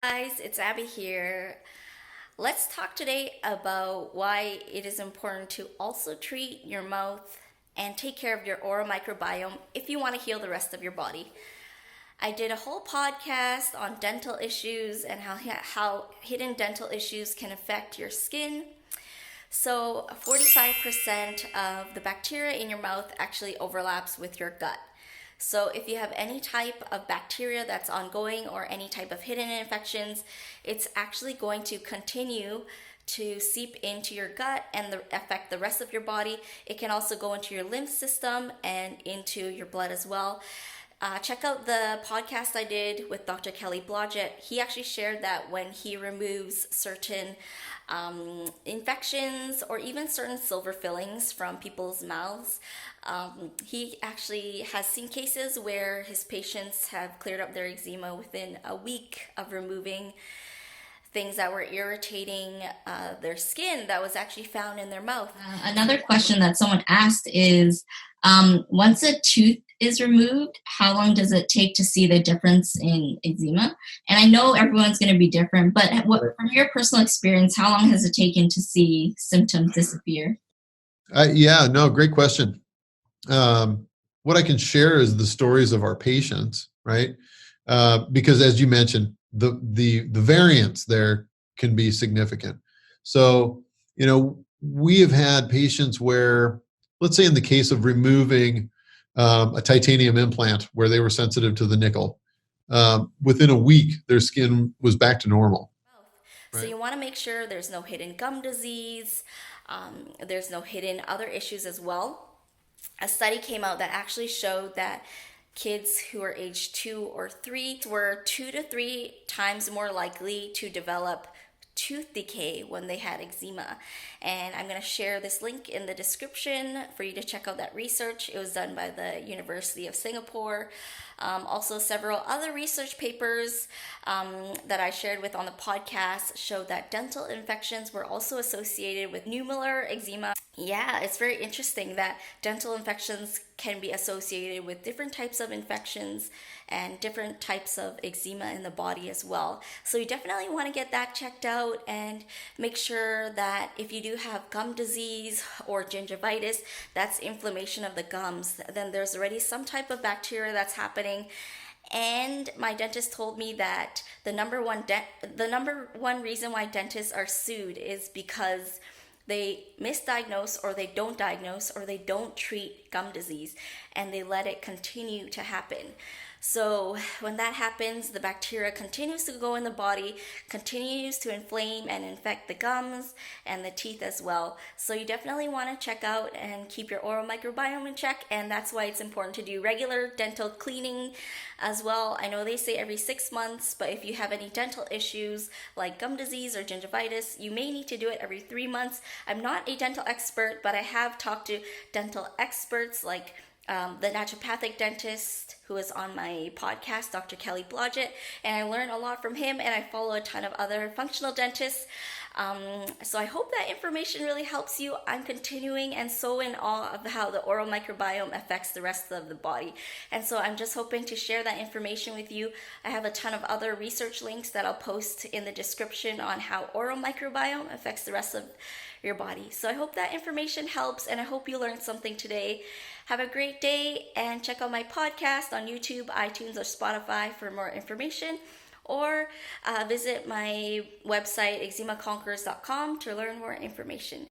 Guys, it's Abby here. Let's talk today about why it is important to also treat your mouth and take care of your oral microbiome if you want to heal the rest of your body. I did a whole podcast on dental issues and how hidden dental issues can affect your skin. So, 45% of the bacteria in your mouth actually overlaps with your gut. So, if you have any type of bacteria that's ongoing or any type of hidden infections, it's actually going to continue to seep into your gut and affect the rest of your body. It can also go into your lymph system and into your blood as well. Check out the podcast I did with Dr. Kelly Blodgett. He actually shared that when he removes certain infections or even certain silver fillings from people's mouths, he actually has seen cases where his patients have cleared up their eczema within a week of removing things that were irritating their skin that was actually found in their mouth. Another question that someone asked is once a tooth is removed, how long does it take to see the difference in eczema? And I know everyone's going to be different, but from your personal experience, how long has it taken to see symptoms disappear? Yeah, no, great question. What I can share is the stories of our patients, right? Because as you mentioned, the variance there can be significant. So, we have had patients where, let's say in the case of removing a titanium implant where they were sensitive to the nickel, within a week, their skin was back to normal, So right? you want to make sure there's no hidden gum disease, there's no hidden other issues as well. A study came out that actually showed that kids who are age 2 or 3 were 2 to 3 times more likely to develop tooth decay when they had eczema. And I'm going to share this link in the description for you to check out that research. It was done by the University of Singapore. Also, several other research papers that I shared with on the podcast showed that dental infections were also associated with nummular eczema. Yeah, it's very interesting that dental infections can be associated with different types of infections and different types of eczema in the body as well. So you definitely want to get that checked out and make sure that if you do have gum disease or gingivitis, that's inflammation of the gums, then there's already some type of bacteria that's happening. And my dentist told me that the number one reason why dentists are sued is because they misdiagnose or they don't diagnose or they don't treat gum disease and they let it continue to happen. So when that happens, the bacteria continues to go in the body, continues to inflame and infect the gums and the teeth as well. So you definitely want to check out and keep your oral microbiome in check, and that's why it's important to do regular dental cleaning as well. I know they say every 6 months, but if you have any dental issues like gum disease or gingivitis, you may need to do it every 3 months. I'm not a dental expert, but I have talked to dental experts like the naturopathic dentist who is on my podcast, Dr. Kelly Blodgett, and I learned a lot from him, and I follow a ton of other functional dentists. So I hope that information really helps you. I'm continuing and so in awe of how the oral microbiome affects the rest of the body. And so I'm just hoping to share that information with you. I have a ton of other research links that I'll post in the description on how oral microbiome affects the rest of your body. So I hope that information helps, and I hope you learned something today. Have a great day, and check out my podcast on YouTube, iTunes, or Spotify for more information, or visit my website eczemaconquerors.com to learn more information.